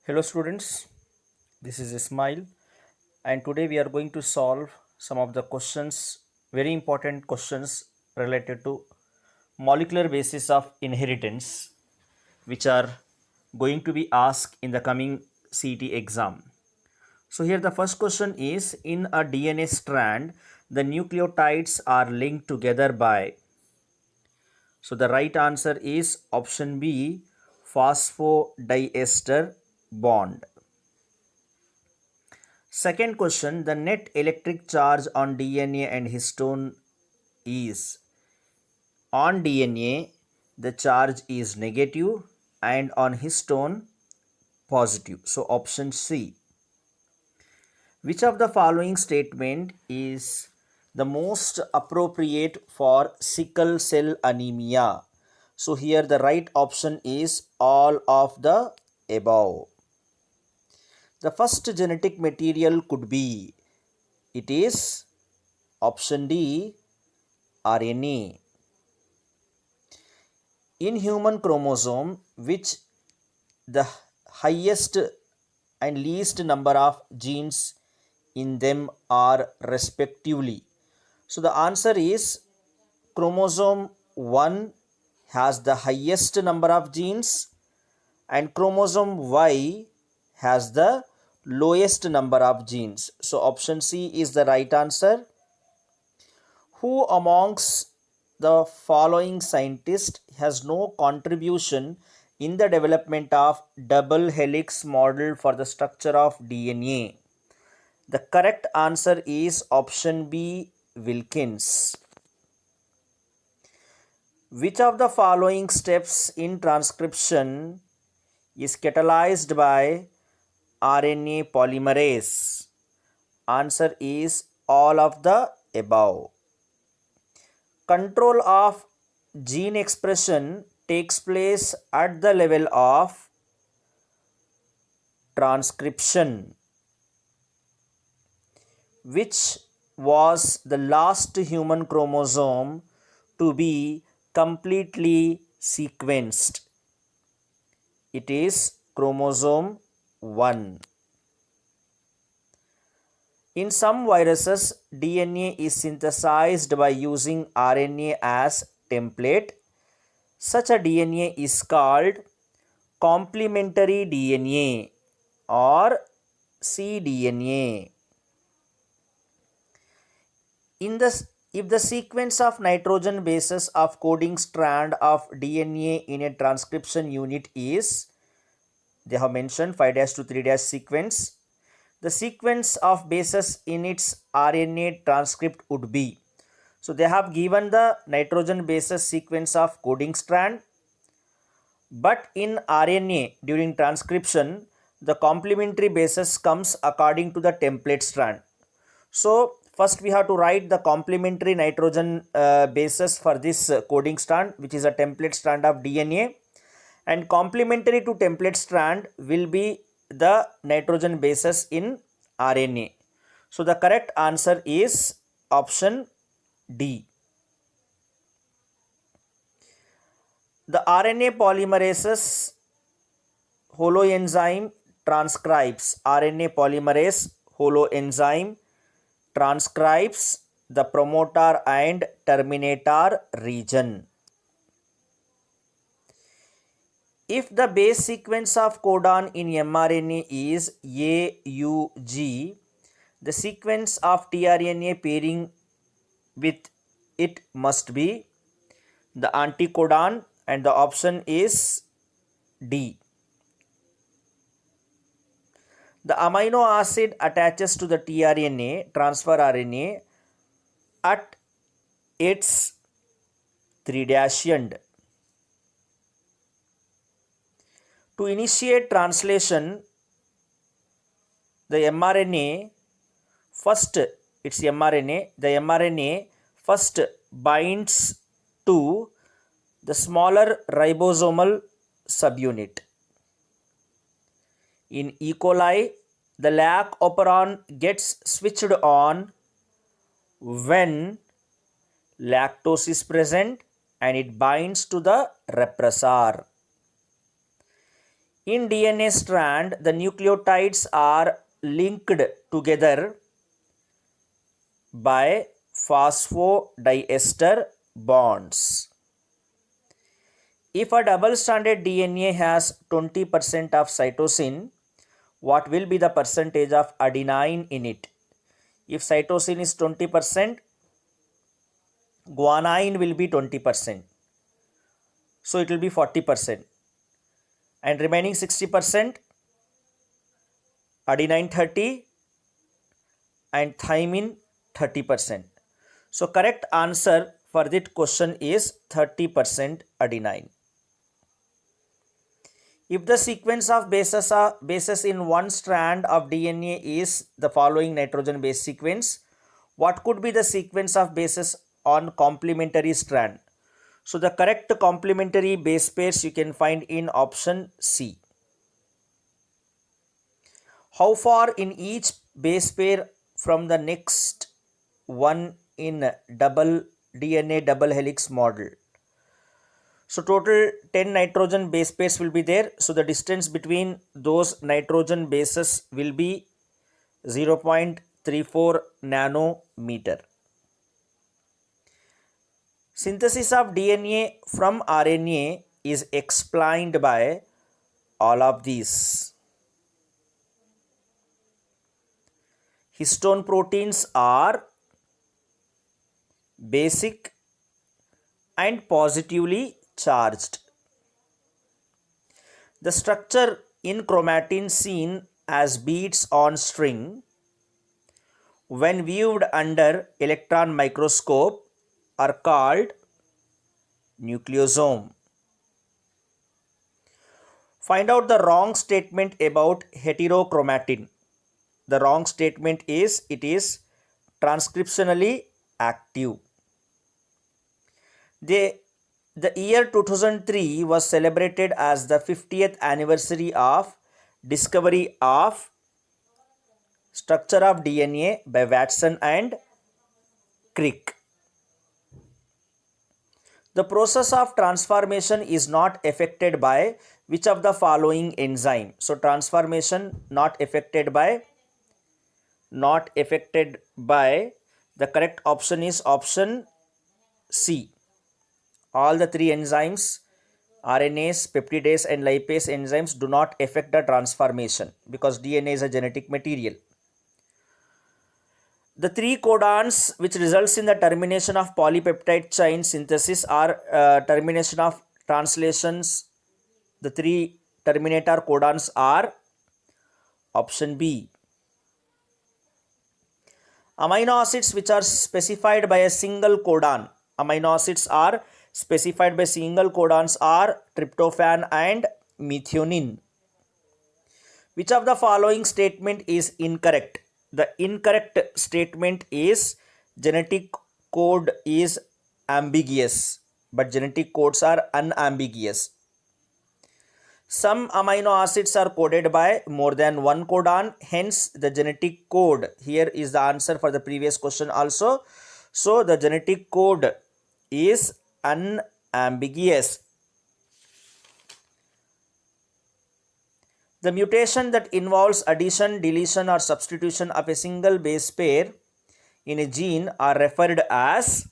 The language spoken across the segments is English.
Hello students, this is Ismail and today we are going to solve some of the questions, very important questions related to molecular basis of inheritance which are going to be asked in the coming CET exam. So here the first question is, in a DNA strand the nucleotides are linked together by. So the right answer is option B, phosphodiester bond. Second question, the net electric charge on DNA and histone is. On DNA, the charge is negative and on histone, positive. So option C. Which of the following statement is the most appropriate for sickle cell anemia? So here the right option is all of the above. The first genetic material could be, it is option D, RNA. In human chromosome, which the highest and least number of genes in them are respectively? So the answer is chromosome 1 has the highest number of genes and chromosome Y has the lowest number of genes. So option C is the right answer. Who amongst the following scientists has no contribution in the development of double helix model for the structure of DNA? The correct answer is option B, Wilkins. Which of the following steps in transcription is catalyzed by RNA polymerase? Answer is all of the above. Control of gene expression takes place at the level of transcription. Which was the last human chromosome to be completely sequenced? It is chromosome 1. In some viruses, DNA is synthesized by using RNA as template. Such a DNA is called complementary DNA or cDNA. If the sequence of nitrogen bases of coding strand of DNA in a transcription unit is, they have mentioned 5' to 3' sequence, the sequence of bases in its RNA transcript would be. So they have given the nitrogen bases sequence of coding strand, but in RNA during transcription the complementary bases comes according to the template strand. So first we have to write the complementary nitrogen bases for this coding strand, which is a template strand of DNA, and complementary to template strand will be the nitrogen bases in RNA. So the correct answer is option D. The RNA polymerases holoenzyme transcribes, RNA polymerase holoenzyme transcribes the promoter and terminator region. If the base sequence of codon in mRNA is AUG, the sequence of tRNA pairing with it must be the anticodon, and the option is D. The amino acid attaches to the tRNA transfer RNA at its 3' end. To initiate translation, the mRNA first, it's mRNA, the mRNA first binds to the smaller ribosomal subunit. In E. coli, the lac operon gets switched on when lactose is present and it binds to the repressor. In DNA strand, the nucleotides are linked together by phosphodiester bonds. If a double-stranded DNA has 20% of cytosine, what will be the percentage of adenine in it? If cytosine is 20%, guanine will be 20%. So it will be 40%. And remaining 60%, adenine 30 and thymine 30%. So correct answer for that question is 30% adenine. If the sequence of bases in one strand of DNA is the following nitrogen base sequence, what could be the sequence of bases on complementary strand? So the correct complementary base pairs you can find in option C. How far in each base pair from the next one in double DNA double helix model? So total 10 nitrogen base pairs will be there. So the distance between those nitrogen bases will be 0.34 nanometer. Synthesis of DNA from RNA is explained by all of these. Histone proteins are basic and positively charged. The structure in chromatin seen as beads on string when viewed under electron microscope are called nucleosome. Find out the wrong statement about heterochromatin. The wrong statement is it is transcriptionally active. The year 2003 was celebrated as the 50th anniversary of discovery of structure of DNA by Watson and Crick. The process of transformation is not affected by which of the following enzyme? So transformation not affected by the correct option is option C. All the three enzymes, RNase, peptidase and lipase enzymes do not affect the transformation because DNA is a genetic material. The three codons which results in the termination of polypeptide chain synthesis are termination of translations. The three terminator codons are option B. Amino acids which are specified by a single codon. Amino acids are specified by single codons are tryptophan and methionine. Which of the following statement is incorrect? The incorrect statement is genetic code is ambiguous, but genetic codes are unambiguous. Some amino acids are coded by more than one codon, hence the genetic code. Here is the answer for the previous question also. So the genetic code is unambiguous. The mutation that involves addition, deletion or substitution of a single base pair in a gene are referred as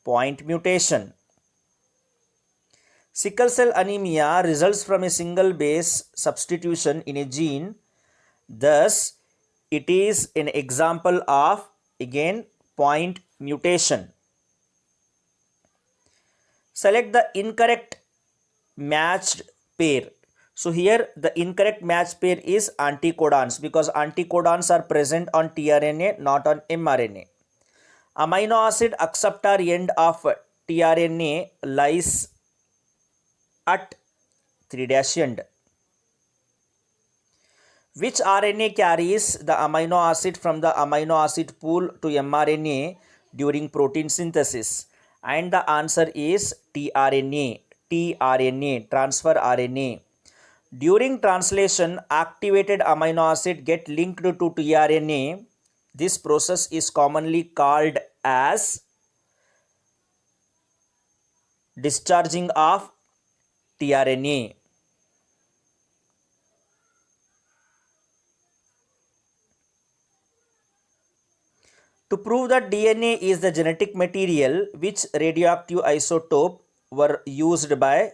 point mutation. Sickle cell anemia results from a single base substitution in a gene. Thus, it is an example of, again, point mutation. Select the incorrect matched pair. So here the incorrect matched pair is anticodons because anticodons are present on tRNA, not on mRNA. Amino acid acceptor end of tRNA lies at 3' end. Which RNA carries the amino acid from the amino acid pool to mRNA during protein synthesis? And the answer is tRNA. tRNA, transfer RNA. During translation, activated amino acid get linked to tRNA. This process is commonly called as discharging of tRNA. To prove that DNA is the genetic material, which radioactive isotope were used by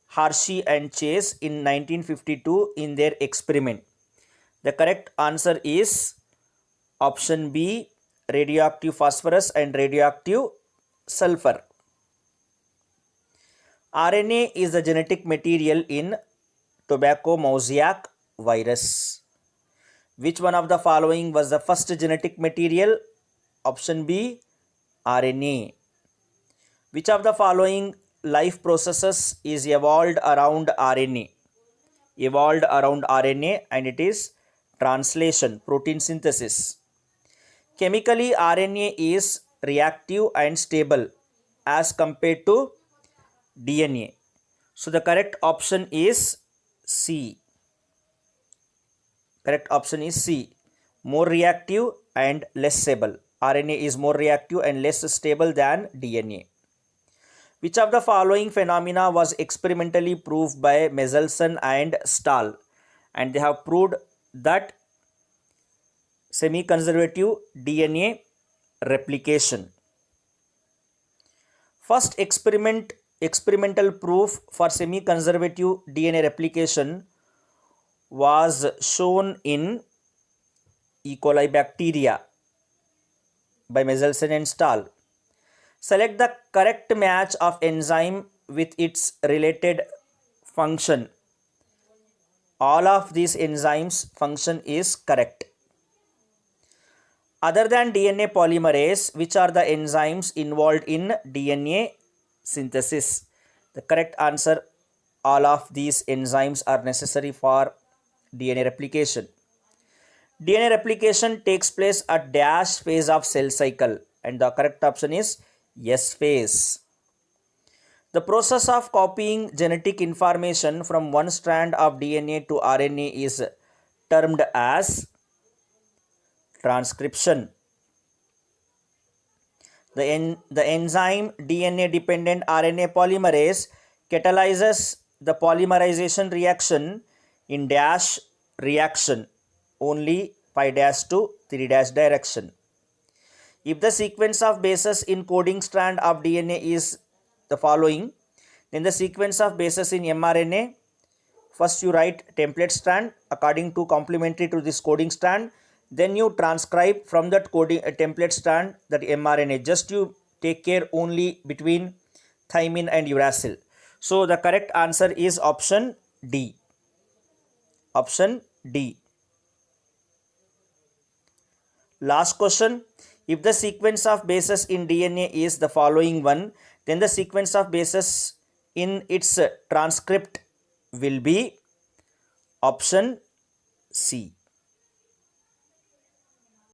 Hershey and Chase in 1952 in their experiment? The correct answer is option B, radioactive phosphorus and radioactive sulfur. RNA is the genetic material in tobacco mosaic virus. Which one of the following was the first genetic material? Option B, RNA. Which of the following life processes is evolved around RNA? Evolved around RNA, and it is translation, protein synthesis. Chemically, RNA is reactive and stable as compared to DNA. So the correct option is C. Correct option is C. More reactive and less stable. RNA is more reactive and less stable than DNA. Which of the following phenomena was experimentally proved by Mendelssohn and Stahl? And they have proved that semi-conservative DNA replication. First experimental proof for semi-conservative DNA replication was shown in E. coli bacteria by Mendelssohn and Stahl. Select the correct match of enzyme with its related function. All of these enzymes' function is correct. Other than DNA polymerase, which are the enzymes involved in DNA synthesis? The correct answer, all of these enzymes are necessary for DNA replication. DNA replication takes place at dash phase of cell cycle, and the correct option is S phase. The process of copying genetic information from one strand of DNA to RNA is termed as transcription. The enzyme DNA dependent RNA polymerase catalyzes the polymerization reaction in dash reaction, only 5' to 3' direction. If the sequence of bases in coding strand of DNA is the following, then the sequence of bases in mRNA, first you write template strand according to complementary to this coding strand, then you transcribe from that coding template strand that mRNA. Just you take care only between thymine and uracil. So the correct answer is option D. Option D. Last question. If the sequence of bases in DNA is the following one, then the sequence of bases in its transcript will be option C.